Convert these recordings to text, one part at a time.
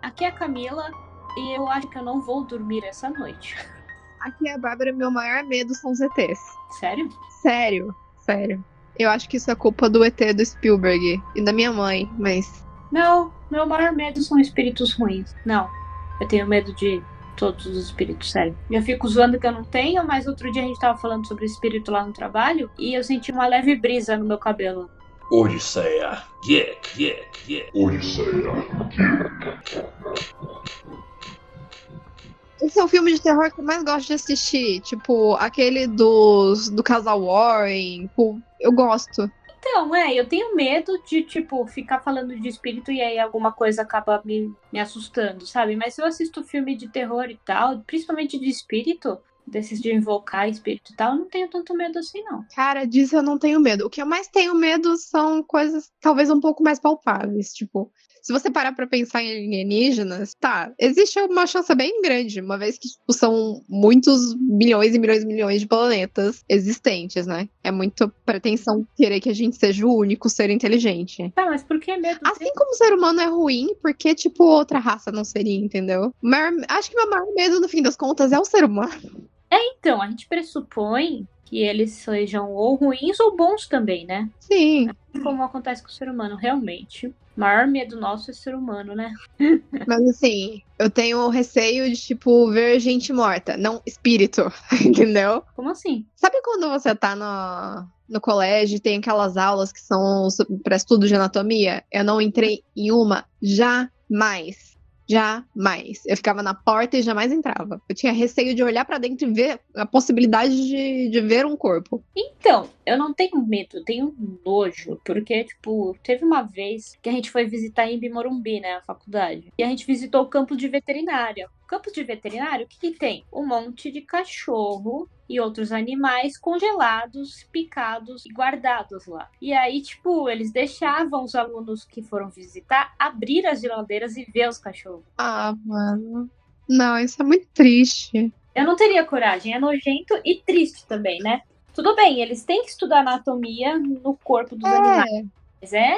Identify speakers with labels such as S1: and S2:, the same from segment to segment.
S1: Aqui é a Camila e eu acho que eu não vou dormir essa noite.
S2: Aqui é a Bárbara e meu maior medo são os ETs.
S1: Sério?
S2: Sério, sério. Eu acho que isso é culpa do ET do Spielberg e da minha mãe, mas...
S1: Não, meu maior medo são espíritos ruins. Não, eu tenho medo de todos os espíritos, sério. Eu fico zoando que eu não tenho, mas outro dia a gente tava falando sobre espírito lá no trabalho e eu senti uma leve brisa no meu cabelo.
S3: Odisseia. Odisseia.
S2: Esse é o filme de terror que eu mais gosto de assistir. Tipo, aquele do casal Warren. Tipo, eu gosto.
S1: Então, eu tenho medo de, tipo, ficar falando de espírito e aí alguma coisa acaba me assustando, sabe? Mas se eu assisto filme de terror e tal, principalmente de espírito, desses de invocar espírito e tal, eu não tenho tanto medo assim, não.
S2: Cara, disso eu não tenho medo. O que eu mais tenho medo são coisas talvez um pouco mais palpáveis. Tipo, se você parar pra pensar em alienígenas, tá, existe uma chance bem grande, uma vez que tipo, são muitos milhões e milhões e milhões de planetas existentes, né? É muito pretensão querer que a gente seja o único ser inteligente.
S1: Tá, mas por que medo?
S2: Assim como o ser humano é ruim, por que, tipo, outra raça não seria, entendeu? Acho que meu maior medo, no fim das contas, é o ser humano.
S1: Então, a gente pressupõe que eles sejam ou ruins ou bons também, né?
S2: Sim.
S1: Como acontece com o ser humano, realmente. O maior medo nosso é ser humano, né?
S2: Mas assim, eu tenho receio de, tipo, ver gente morta, não espírito, entendeu?
S1: Como assim?
S2: Sabe quando você tá no colégio e tem aquelas aulas que são para estudo de anatomia? Eu não entrei em uma jamais. Jamais. Eu ficava na porta e jamais entrava. Eu tinha receio de olhar pra dentro e ver a possibilidade de ver um corpo.
S1: Então, eu não tenho medo, eu tenho nojo, porque, tipo, teve uma vez que a gente foi visitar em Morumbi, né, a faculdade, e a gente visitou o campo de veterinária. O campo de veterinário, o que tem? Um monte de cachorro e outros animais congelados, picados e guardados lá. E aí, tipo, eles deixavam os alunos que foram visitar abrir as geladeiras e ver os cachorros.
S2: Ah, mano. Não, isso é muito triste.
S1: Eu não teria coragem, é nojento e triste também, né? Tudo bem, eles têm que estudar anatomia no corpo dos animais, mas é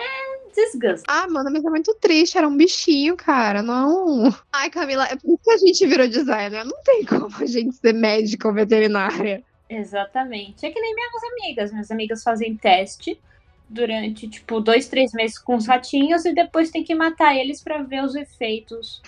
S1: desgaste.
S2: Ah, mano, mas é muito triste, era um bichinho, cara, não. Ai, Camila, é por isso que a gente virou designer, não tem como a gente ser médica ou veterinária.
S1: Exatamente. É que nem minhas amigas fazem teste durante, tipo, 2, 3 meses com os ratinhos e depois tem que matar eles pra ver os efeitos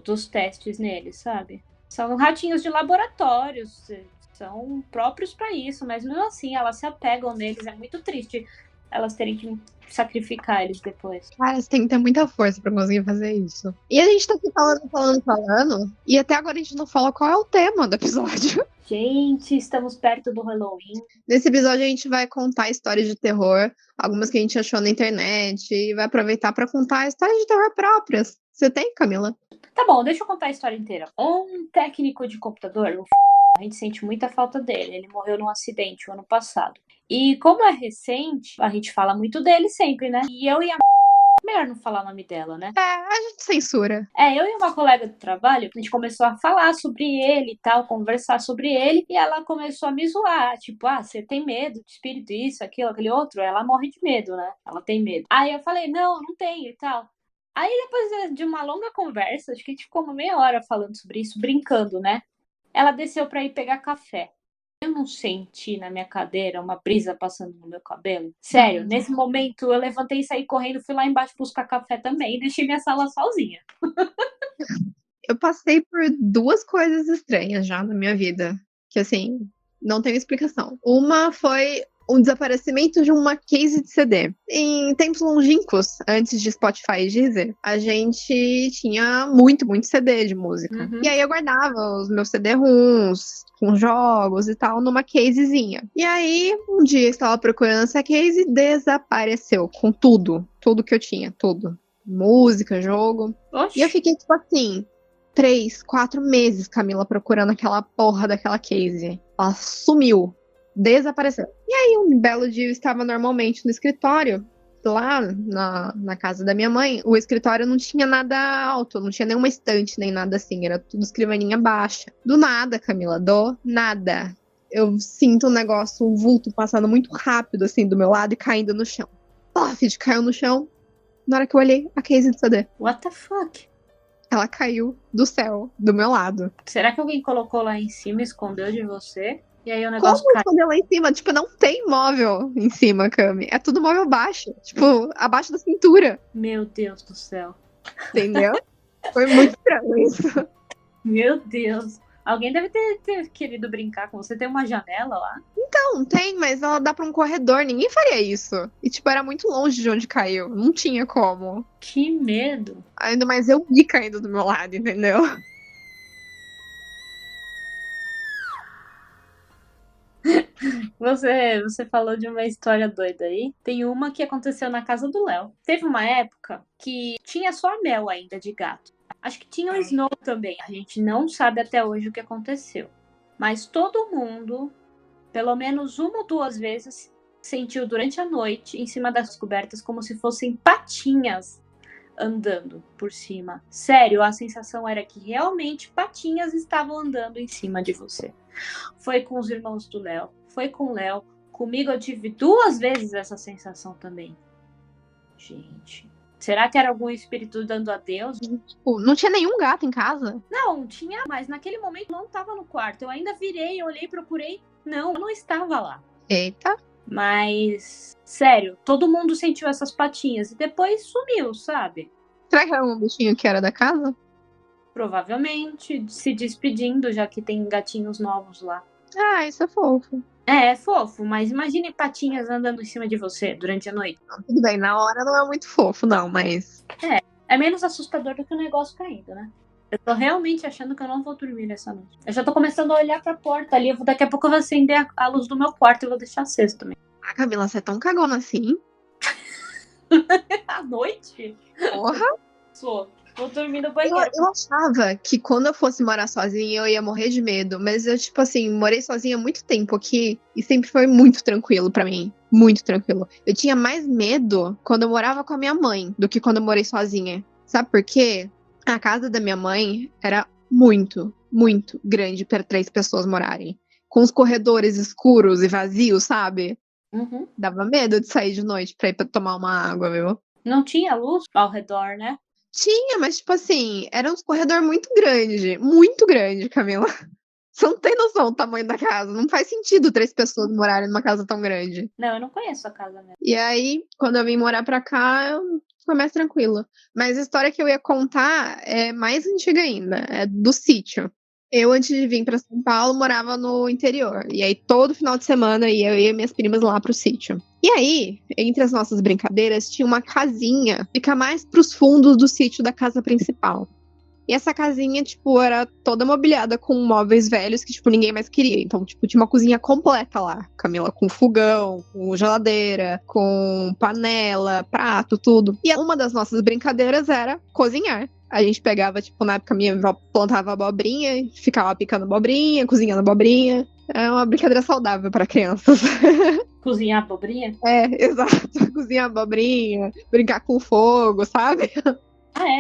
S1: dos testes neles, sabe? São ratinhos de laboratórios, são próprios pra isso, mas mesmo assim elas se apegam neles, é muito triste elas terem que sacrificar eles depois.
S2: Cara, você tem que ter muita força pra conseguir fazer isso. E a gente tá aqui falando, e até agora a gente não fala qual é o tema do episódio.
S1: Gente, estamos perto do Halloween.
S2: Nesse episódio a gente vai contar histórias de terror, algumas que a gente achou na internet, e vai aproveitar pra contar histórias de terror próprias. Você tem, Camila?
S1: Tá bom, deixa eu contar a história inteira. Um técnico de computador, a gente sente muita falta dele. Ele morreu num acidente o ano passado. E como é recente, a gente fala muito dele sempre, né? E eu e a melhor não falar o nome dela, né?
S2: A gente censura.
S1: Eu e uma colega do trabalho, a gente começou a falar sobre ele e tal, conversar sobre ele, e ela começou a me zoar, tipo, você tem medo de espírito, isso, aquilo, aquele outro? Ela morre de medo, né? Ela tem medo. Aí eu falei, não tenho e tal. Aí depois de uma longa conversa, acho que a gente ficou uma meia hora falando sobre isso, brincando, né? Ela desceu pra ir pegar café. Eu não senti na minha cadeira uma brisa passando no meu cabelo. Sério, nesse momento eu levantei e saí correndo, fui lá embaixo buscar café também e deixei minha sala sozinha.
S2: Eu passei por duas coisas estranhas já na minha vida, que assim, não tem explicação. Uma foi o desaparecimento de uma case de CD. Em tempos longínquos, antes de Spotify e Deezer, a gente tinha muito CD de música.
S1: Uhum.
S2: E aí eu guardava os meus CD-ROMs com jogos e tal numa casezinha. E aí, um dia eu estava procurando essa case e desapareceu com tudo. Tudo que eu tinha, tudo. Música, jogo.
S1: Oxi.
S2: E eu fiquei tipo assim, 3, 4 meses, Camila, procurando aquela porra daquela case. Ela sumiu. Desapareceu. E aí, um belo dia, eu estava normalmente no escritório, lá na casa da minha mãe. O escritório não tinha nada alto, não tinha nenhuma estante, nem nada assim. Era tudo escrivaninha baixa. Do nada, Camila, do nada. Eu sinto um negócio, um vulto passando muito rápido, assim, do meu lado e caindo no chão. Caiu no chão. Na hora que eu olhei, a Casey de CD.
S1: What the fuck?
S2: Ela caiu do céu, do meu lado.
S1: Será que alguém colocou lá em cima e escondeu de você? E aí o negócio
S2: Como
S1: caiu?
S2: esconder lá em cima? Tipo, não tem móvel em cima, Cami. É tudo móvel baixo. Tipo, abaixo da cintura.
S1: Meu Deus do céu.
S2: Entendeu? Foi muito estranho isso.
S1: Meu Deus. Alguém deve ter querido brincar com você. Tem uma janela lá?
S2: Não, tem, mas ela dá pra um corredor. Ninguém faria isso. E, tipo, era muito longe de onde caiu. Não tinha como.
S1: Que medo.
S2: Ainda mais eu vi caindo do meu lado, entendeu?
S1: Você falou de uma história doida aí. Tem uma que aconteceu na casa do Léo. Teve uma época que tinha só a Mel ainda de gato. Acho que tinha o Snow também. A gente não sabe até hoje o que aconteceu. Mas todo mundo, pelo menos uma ou duas vezes, sentiu durante a noite, em cima das cobertas, como se fossem patinhas andando por cima. Sério, a sensação era que realmente patinhas estavam andando em cima de você. Foi com os irmãos do Léo, foi com o Léo. Comigo eu tive 2 vezes essa sensação também. Gente, será que era algum espírito dando adeus?
S2: Tipo, não tinha nenhum gato em casa.
S1: Não, tinha, mas naquele momento não estava no quarto. Eu ainda virei, olhei, procurei. Não, eu não estava lá.
S2: Eita.
S1: Mas, sério, todo mundo sentiu essas patinhas e depois sumiu, sabe?
S2: Será que era um bichinho que era da casa?
S1: Provavelmente se despedindo, já que tem gatinhos novos lá.
S2: Ah, isso é fofo.
S1: É fofo, mas imagine patinhas andando em cima de você durante a noite.
S2: Tudo bem, na hora não é muito fofo, não, mas.
S1: É menos assustador do que o negócio caindo, né? Eu tô realmente achando que eu não vou dormir nessa noite. Eu já tô começando a olhar pra porta ali. Daqui a pouco eu vou acender a luz do meu quarto e vou deixar aceso também.
S2: Ah, Camila, você é tão cagona assim?
S1: À noite?
S2: Porra!
S1: Sou. Vou dormir no banheiro.
S2: Eu achava que quando eu fosse morar sozinha eu ia morrer de medo, mas eu, tipo assim, morei sozinha há muito tempo aqui e sempre foi muito tranquilo pra mim. Muito tranquilo. Eu tinha mais medo quando eu morava com a minha mãe do que quando eu morei sozinha. Sabe por quê? A casa da minha mãe era muito, muito grande para 3 pessoas morarem. Com os corredores escuros e vazios, sabe?
S1: Uhum.
S2: Dava medo de sair de noite pra ir pra tomar uma água, viu?
S1: Não tinha luz ao redor, né?
S2: Tinha, mas tipo assim, era um corredor muito grande, Camila. Você não tem noção do tamanho da casa. Não faz sentido 3 pessoas morarem numa casa tão grande.
S1: Não, eu não conheço a casa mesmo.
S2: E aí, quando eu vim morar pra cá, foi mais tranquilo. Mas a história que eu ia contar é mais antiga ainda, é do sítio. Eu, antes de vir pra São Paulo, morava no interior. E aí, todo final de semana, eu e minhas primas lá pro sítio. E aí, entre as nossas brincadeiras, tinha uma casinha, fica mais pros fundos do sítio da casa principal. E essa casinha, tipo, era toda mobiliada com móveis velhos que, tipo, ninguém mais queria. Então, tipo, tinha uma cozinha completa lá, Camila, com fogão, com geladeira, com panela, prato, tudo. E uma das nossas brincadeiras era cozinhar. A gente pegava, tipo, na época minha avó plantava abobrinha, ficava picando abobrinha, cozinhando abobrinha. É uma brincadeira saudável para crianças.
S1: Cozinhar abobrinha?
S2: É, exato. Cozinhar abobrinha, brincar com fogo, sabe?
S1: Ah, é?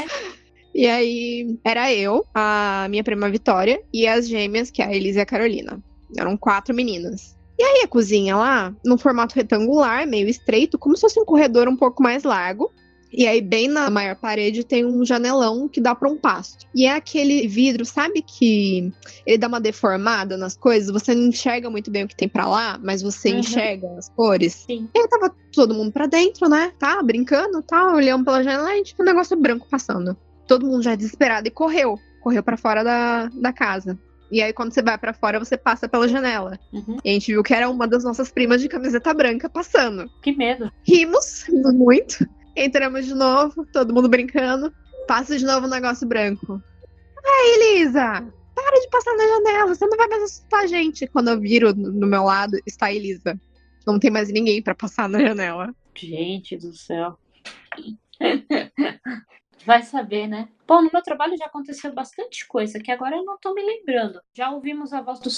S2: E aí, era eu, a minha prima Vitória e as gêmeas, que é a Elisa e a Carolina. Eram 4 meninas. E aí, a cozinha lá, num formato retangular, meio estreito, como se fosse um corredor um pouco mais largo. E aí, bem na maior parede, tem um janelão que dá pra um pasto. E é aquele vidro, sabe que ele dá uma deformada nas coisas? Você não enxerga muito bem o que tem pra lá, mas você enxerga as cores.
S1: Sim.
S2: E aí tava todo mundo pra dentro, né? Tá, brincando, tá, olhando pela janela e tipo, um negócio branco passando. Todo mundo já desesperado e correu pra fora da casa. E aí, quando você vai pra fora, você passa pela janela.
S1: Uhum.
S2: E a gente viu que era uma das nossas primas de camiseta branca passando.
S1: Que medo.
S2: Rimos muito. Entramos de novo, todo mundo brincando. Passa de novo o negócio branco. Ai, Elisa! Para de passar na janela, você não vai mais assustar a gente. Quando eu viro no meu lado, está a Elisa. Não tem mais ninguém pra passar na janela.
S1: Gente do céu. Vai saber, né? Bom, no meu trabalho já aconteceu bastante coisa, que agora eu não tô me lembrando. Já ouvimos a voz do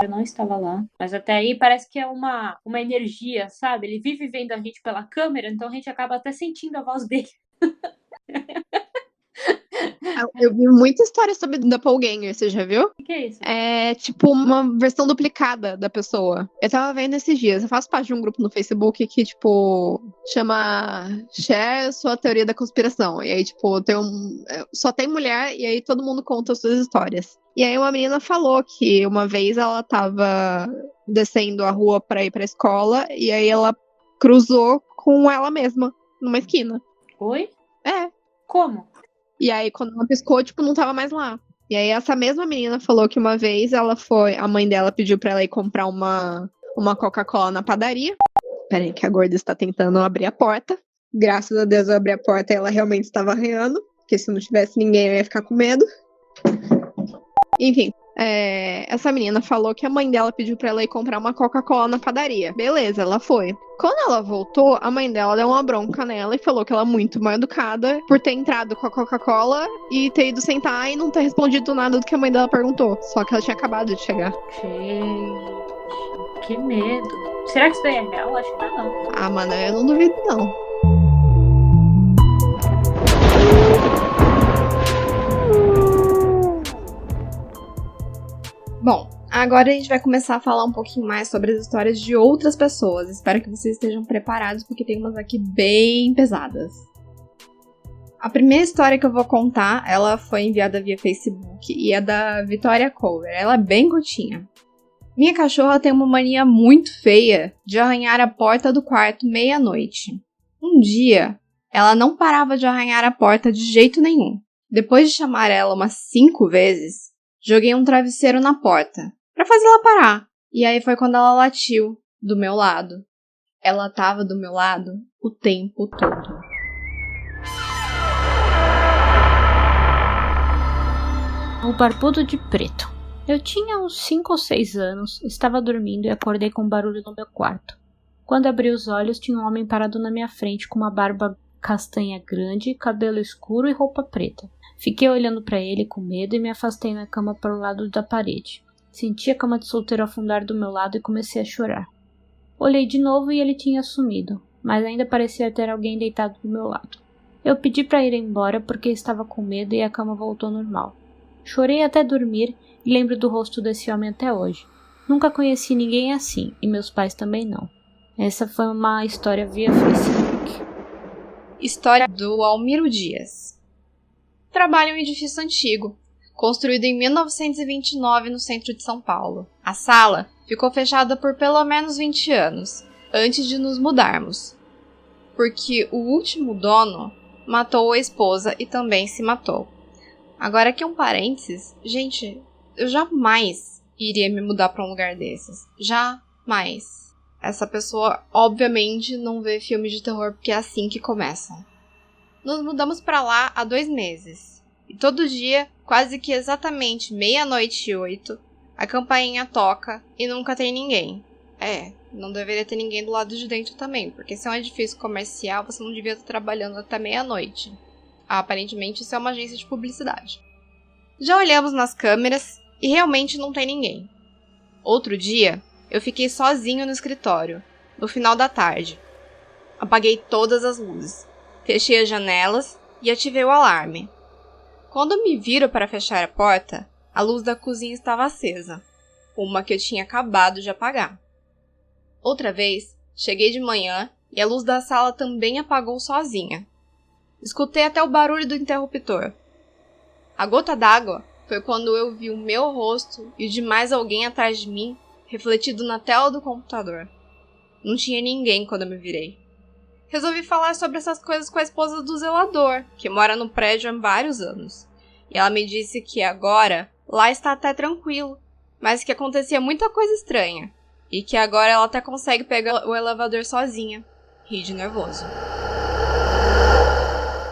S1: eu não estava lá. Mas até aí parece que é uma energia, sabe? Ele vive vendo a gente pela câmera, então a gente acaba até sentindo a voz dele.
S2: Eu vi muita história sobre doppelganger, você já viu?
S1: O que é isso?
S2: É tipo uma versão duplicada da pessoa. Eu tava vendo esses dias. Eu faço parte de um grupo no Facebook que, tipo, chama Share Sua Teoria da Conspiração. E aí, tipo, só tem mulher e aí todo mundo conta as suas histórias. E aí uma menina falou que uma vez ela tava descendo a rua pra ir pra escola e aí ela cruzou com ela mesma numa esquina.
S1: Oi?
S2: É.
S1: Como?
S2: E aí, quando ela piscou, tipo, não tava mais lá. E aí, essa mesma menina falou que uma vez a mãe dela pediu pra ela ir comprar uma Coca-Cola na padaria. Peraí, que a gorda está tentando abrir a porta. Graças a Deus eu abri a porta e ela realmente estava arranhando. Porque se não tivesse ninguém, eu ia ficar com medo. Enfim, essa menina falou que a mãe dela pediu pra ela ir comprar uma Coca-Cola na padaria. Beleza, ela foi. Quando ela voltou, a mãe dela deu uma bronca nela e falou que ela é muito mal educada por ter entrado com a Coca-Cola e ter ido sentar e não ter respondido nada do que a mãe dela perguntou. Só que ela tinha acabado de chegar.
S1: Gente, que medo. Será que isso daí é real? Acho que não.
S2: Ah, mano, eu não duvido, não. Bom, agora a gente vai começar a falar um pouquinho mais sobre as histórias de outras pessoas. Espero que vocês estejam preparados, porque tem umas aqui bem pesadas. A primeira história que eu vou contar, ela foi enviada via Facebook e é da Vitória Cover. Ela é bem curtinha. Minha cachorra tem uma mania muito feia de arranhar a porta do quarto meia-noite. Um dia, ela não parava de arranhar a porta de jeito nenhum. Depois de chamar ela umas 5 vezes, joguei um travesseiro na porta, pra fazer ela parar. E aí foi quando ela latiu, do meu lado. Ela tava do meu lado o tempo todo.
S1: O Barbudo de Preto. Eu tinha uns 5 ou 6 anos, estava dormindo e acordei com um barulho no meu quarto. Quando abri os olhos, tinha um homem parado na minha frente com uma barba castanha grande, cabelo escuro e roupa preta. Fiquei olhando para ele com medo e me afastei na cama para o lado da parede. Senti a cama de solteiro afundar do meu lado e comecei a chorar. Olhei de novo e ele tinha sumido, mas ainda parecia ter alguém deitado do meu lado. Eu pedi para ir embora porque estava com medo e a cama voltou ao normal. Chorei até dormir e lembro do rosto desse homem até hoje. Nunca conheci ninguém assim e meus pais também não. Essa foi uma história via Facebook.
S2: História do Almiro Dias. Trabalho em um edifício antigo, construído em 1929 no centro de São Paulo. A sala ficou fechada por pelo menos 20 anos, antes de nos mudarmos, porque o último dono matou a esposa e também se matou. Agora aqui um parênteses, gente, eu jamais iria me mudar para um lugar desses. Jamais. Essa pessoa, obviamente, não vê filme de terror porque é assim que começa. Nos mudamos para lá há 2 meses. E todo dia, quase que exatamente 00:08, a campainha toca e nunca tem ninguém. Não deveria ter ninguém do lado de dentro também, porque se é um edifício comercial, você não devia estar trabalhando até 00:00. Aparentemente, isso é uma agência de publicidade. Já olhamos nas câmeras e realmente não tem ninguém. Outro dia, eu fiquei sozinho no escritório, no final da tarde. Apaguei todas as luzes, fechei as janelas e ativei o alarme. Quando me viro para fechar a porta, a luz da cozinha estava acesa, uma que eu tinha acabado de apagar. Outra vez, cheguei de manhã e a luz da sala também apagou sozinha. Escutei até o barulho do interruptor. A gota d'água foi quando eu vi o meu rosto e o de mais alguém atrás de mim, refletido na tela do computador. Não tinha ninguém quando eu me virei. Resolvi falar sobre essas coisas com a esposa do zelador, que mora no prédio há vários anos. E ela me disse que agora lá está até tranquilo, mas que acontecia muita coisa estranha. E que agora ela até consegue pegar o elevador sozinha. Ri de nervoso.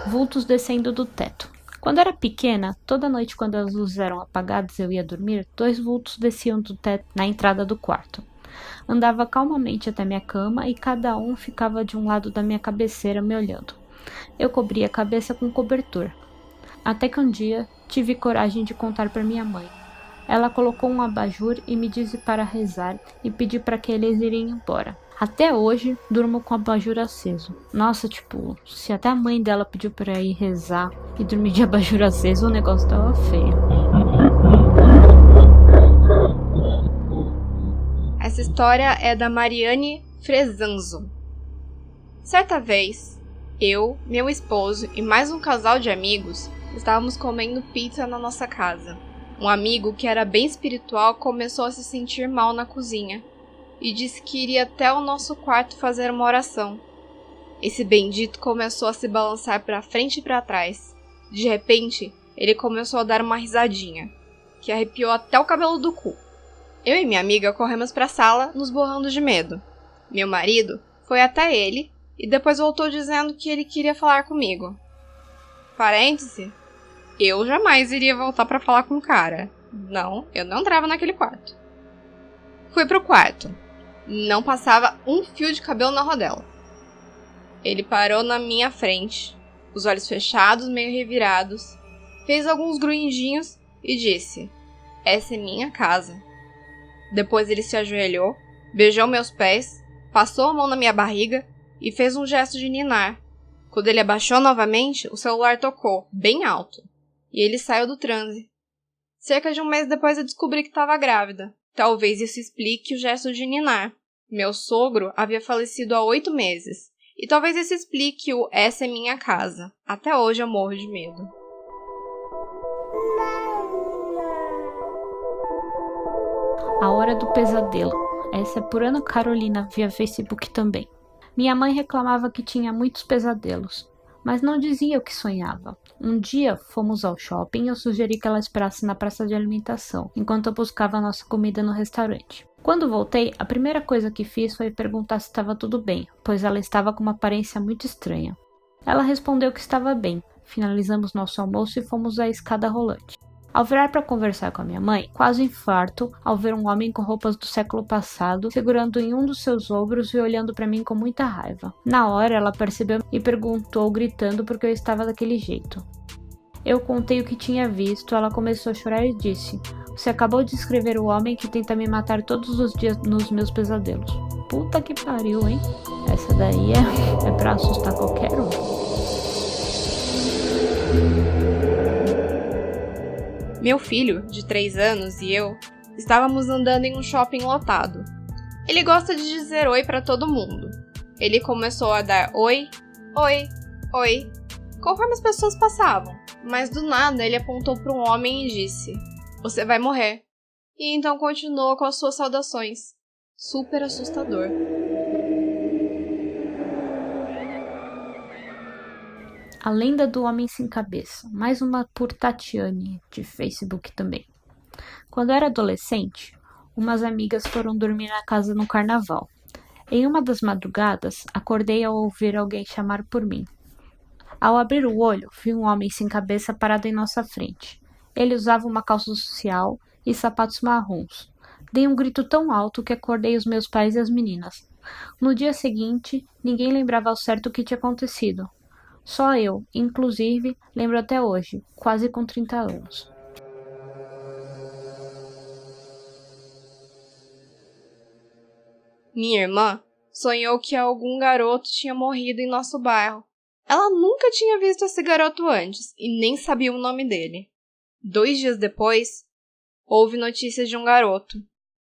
S1: Vultos descendo do teto. Quando era pequena, toda noite quando as luzes eram apagadas e eu ia dormir, 2 vultos desciam do teto na entrada do quarto. Andava calmamente até minha cama e cada um ficava de um lado da minha cabeceira me olhando. Eu cobria a cabeça com cobertor. Até que um dia tive coragem de contar para minha mãe. Ela colocou um abajur e me disse para rezar e pedir para que eles irem embora. Até hoje, durmo com o abajur aceso. Nossa, tipo, se até a mãe dela pediu pra ir rezar e dormir de abajur aceso, o negócio tava feio.
S2: Essa história é da Mariane Fresanzo. Certa vez, eu, meu esposo e mais um casal de amigos estávamos comendo pizza na nossa casa. Um amigo que era bem espiritual começou a se sentir mal na cozinha e disse que iria até o nosso quarto fazer uma oração. Esse bendito começou a se balançar para frente e para trás. De repente, ele começou a dar uma risadinha, que arrepiou até o cabelo do cu. Eu e minha amiga corremos para a sala, nos borrando de medo. Meu marido foi até ele e depois voltou dizendo que ele queria falar comigo. Parêntese, eu jamais iria voltar para falar com o cara. Não, eu não entrava naquele quarto. Fui pro quarto. Não passava um fio de cabelo na rodela. Ele parou na minha frente, os olhos fechados, meio revirados, fez alguns grunhidinhos e disse: "Essa é minha casa." Depois ele se ajoelhou, beijou meus pés, passou a mão na minha barriga e fez um gesto de ninar. Quando ele abaixou novamente, o celular tocou, bem alto, e ele saiu do transe. Cerca de um mês depois eu descobri que estava grávida. Talvez isso explique o gesto de ninar. Meu sogro havia falecido há 8 meses. E talvez isso explique o "essa é minha casa." Até hoje eu morro de medo.
S1: A Hora do Pesadelo. Essa é por Ana Carolina, via Facebook também. Minha mãe reclamava que tinha muitos pesadelos, mas não dizia o que sonhava. Um dia fomos ao shopping e eu sugeri que ela esperasse na praça de alimentação, enquanto eu buscava a nossa comida no restaurante. Quando voltei, a primeira coisa que fiz foi perguntar se estava tudo bem, pois ela estava com uma aparência muito estranha. Ela respondeu que estava bem. Finalizamos nosso almoço e fomos à escada rolante. Ao virar para conversar com a minha mãe, quase infarto ao ver um homem com roupas do século passado, segurando em um dos seus ombros e olhando para mim com muita raiva. Na hora, ela percebeu e perguntou, gritando, porque eu estava daquele jeito. Eu contei o que tinha visto, ela começou a chorar e disse: "Você acabou de descrever o homem que tenta me matar todos os dias nos meus pesadelos." Puta que pariu, hein? Essa daí é pra assustar qualquer um.
S2: Meu filho, de 3 anos, e eu estávamos andando em um shopping lotado. Ele gosta de dizer oi para todo mundo. Ele começou a dar oi, oi, oi, conforme as pessoas passavam. Mas do nada ele apontou para um homem e disse: "Você vai morrer." E então continuou com as suas saudações. Super assustador.
S1: A Lenda do Homem Sem Cabeça, mais uma por Tatiane, de Facebook também. Quando eu era adolescente, umas amigas foram dormir na casa no carnaval. Em uma das madrugadas, acordei ao ouvir alguém chamar por mim. Ao abrir o olho, vi um homem sem cabeça parado em nossa frente. Ele usava uma calça social e sapatos marrons. Dei um grito tão alto que acordei os meus pais e as meninas. No dia seguinte, ninguém lembrava ao certo o que tinha acontecido. Só eu, inclusive, lembro até hoje, quase com 30 anos.
S2: Minha irmã sonhou que algum garoto tinha morrido em nosso bairro. Ela nunca tinha visto esse garoto antes e nem sabia o nome dele. 2 dias depois, houve notícias de um garoto.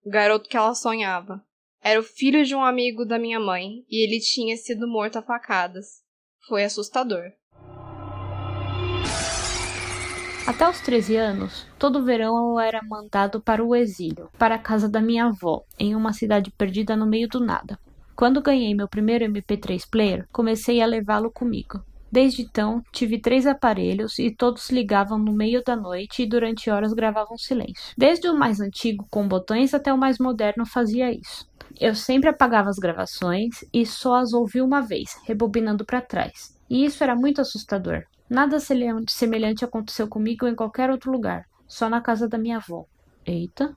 S2: O garoto que ela sonhava. Era o filho de um amigo da minha mãe e ele tinha sido morto a facadas. Foi assustador.
S1: Até os 13 anos, todo verão eu era mandado para o exílio, para a casa da minha avó, em uma cidade perdida no meio do nada. Quando ganhei meu primeiro MP3 player, comecei a levá-lo comigo. Desde então, tive 3 aparelhos e todos ligavam no meio da noite e durante horas gravavam silêncio. Desde o mais antigo com botões até o mais moderno fazia isso. Eu sempre apagava as gravações e só as ouvi uma vez, rebobinando para trás. E isso era muito assustador. Nada semelhante aconteceu comigo em qualquer outro lugar, só na casa da minha avó. Eita.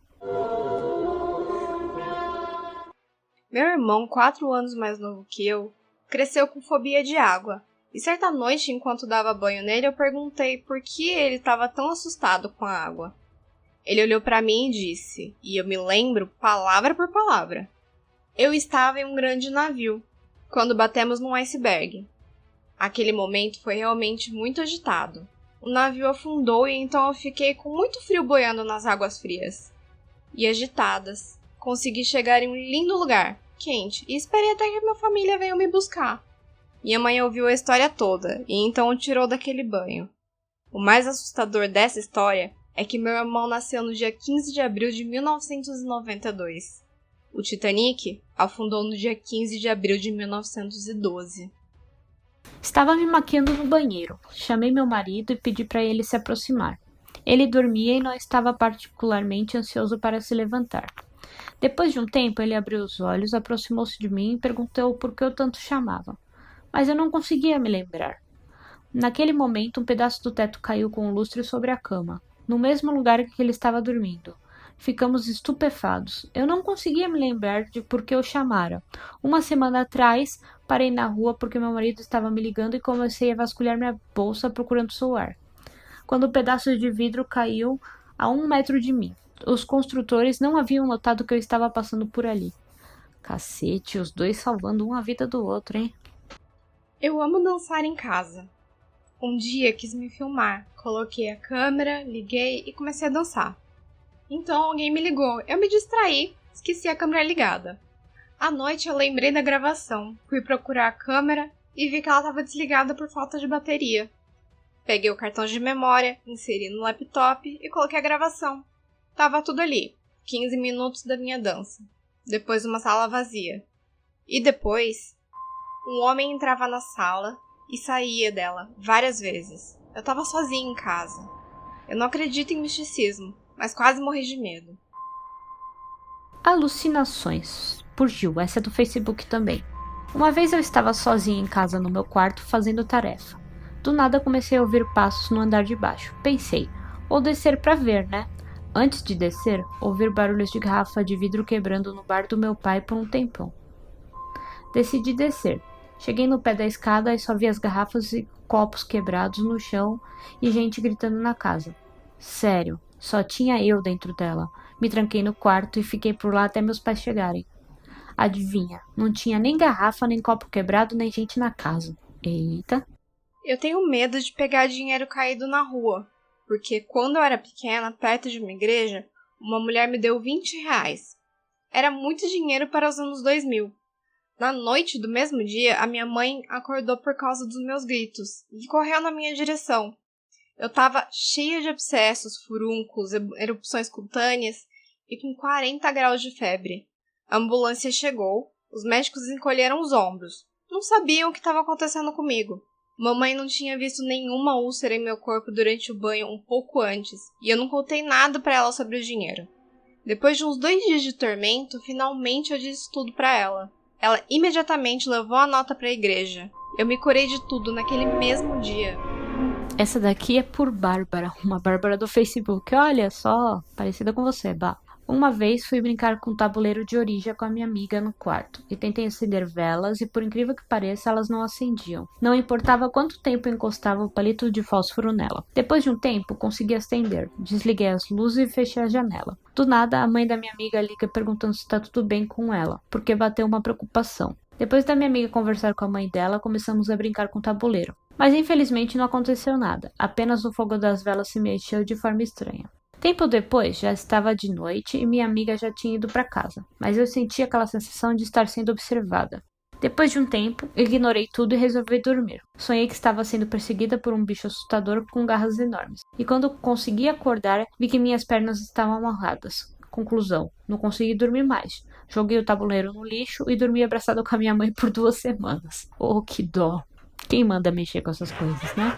S2: Meu irmão, 4 anos mais novo que eu, cresceu com fobia de água. E certa noite, enquanto dava banho nele, eu perguntei por que ele estava tão assustado com a água. Ele olhou para mim e disse, e eu me lembro palavra por palavra:
S3: Eu estava em um grande navio, quando batemos num iceberg. Aquele momento foi realmente muito agitado. O navio afundou e então eu fiquei com muito frio boiando nas águas frias e agitadas. Consegui chegar em um lindo lugar, quente, e esperei até que minha família venha me buscar. Minha mãe ouviu a história toda e então o tirou daquele banho. O mais assustador dessa história é que meu irmão nasceu no dia 15 de abril de 1992. O Titanic afundou no dia 15 de abril de 1912.
S1: Estava me maquiando no banheiro. Chamei meu marido e pedi para ele se aproximar. Ele dormia e não estava particularmente ansioso para se levantar. Depois de um tempo, ele abriu os olhos, aproximou-se de mim e perguntou por que eu tanto chamava. Mas eu não conseguia me lembrar. Naquele momento, um pedaço do teto caiu com o lustre sobre a cama, no mesmo lugar que ele estava dormindo. Ficamos estupefados. Eu não conseguia me lembrar de por que eu chamara. Uma semana atrás, parei na rua porque meu marido estava me ligando e comecei a vasculhar minha bolsa procurando o celular, quando o pedaço de vidro caiu a 1 metro de mim. Os construtores não haviam notado que eu estava passando por ali. Cacete, os dois salvando uma vida do outro, hein?
S3: Eu amo dançar em casa. Um dia quis me filmar, coloquei a câmera, liguei e comecei a dançar. Então alguém me ligou, eu me distraí, esqueci a câmera ligada. À noite eu lembrei da gravação, fui procurar a câmera e vi que ela estava desligada por falta de bateria. Peguei o cartão de memória, inseri no laptop e coloquei a gravação. Tava tudo ali, 15 minutos da minha dança. Depois uma sala vazia. E depois, um homem entrava na sala e saía dela várias vezes. Eu tava sozinha em casa. Eu não acredito em misticismo, mas quase morri de medo.
S1: Alucinações, por Gil, essa é do Facebook também. Uma vez eu estava sozinha em casa no meu quarto fazendo tarefa. Do nada comecei a ouvir passos no andar de baixo. Pensei, vou descer pra ver, né? Antes de descer, ouvi barulhos de garrafa de vidro quebrando no bar do meu pai por um tempão. Decidi descer. Cheguei no pé da escada e só vi as garrafas e copos quebrados no chão e gente gritando na casa. Sério, só tinha eu dentro dela. Me tranquei no quarto e fiquei por lá até meus pais chegarem. Adivinha, não tinha nem garrafa, nem copo quebrado, nem gente na casa. Eita.
S3: Eu tenho medo de pegar dinheiro caído na rua, porque quando eu era pequena, perto de uma igreja, uma mulher me deu R$20. Era muito dinheiro para os anos 2000. Na noite do mesmo dia, a minha mãe acordou por causa dos meus gritos e correu na minha direção. Eu estava cheia de abscessos, furúnculos, erupções cutâneas e com 40 graus de febre. A ambulância chegou, os médicos encolheram os ombros. Não sabiam o que estava acontecendo comigo. Mamãe não tinha visto nenhuma úlcera em meu corpo durante o banho um pouco antes, e eu não contei nada para ela sobre o dinheiro. Depois de uns 2 dias de tormento, finalmente eu disse tudo para ela. Ela imediatamente levou a nota para a igreja. Eu me curei de tudo naquele mesmo dia.
S1: Essa daqui é por Bárbara, uma Bárbara do Facebook. Olha só, parecida com você, Bá. Uma vez fui brincar com um tabuleiro de Ouija com a minha amiga no quarto e tentei acender velas e, por incrível que pareça, elas não acendiam. Não importava quanto tempo eu encostava o palito de fósforo nela. Depois de um tempo, consegui acender. Desliguei as luzes e fechei a janela. Do nada, a mãe da minha amiga liga perguntando se está tudo bem com ela, porque bateu uma preocupação. Depois da minha amiga conversar com a mãe dela, começamos a brincar com o tabuleiro. Mas infelizmente não aconteceu nada, apenas o fogo das velas se mexeu de forma estranha. Tempo depois, já estava de noite e minha amiga já tinha ido para casa, mas eu senti aquela sensação de estar sendo observada. Depois de um tempo, ignorei tudo e resolvi dormir. Sonhei que estava sendo perseguida por um bicho assustador com garras enormes, e quando consegui acordar, vi que minhas pernas estavam amarradas. Conclusão, não consegui dormir mais. Joguei o tabuleiro no lixo e dormi abraçado com a minha mãe por 2 semanas. Oh, que dó! Quem manda mexer com essas coisas, né?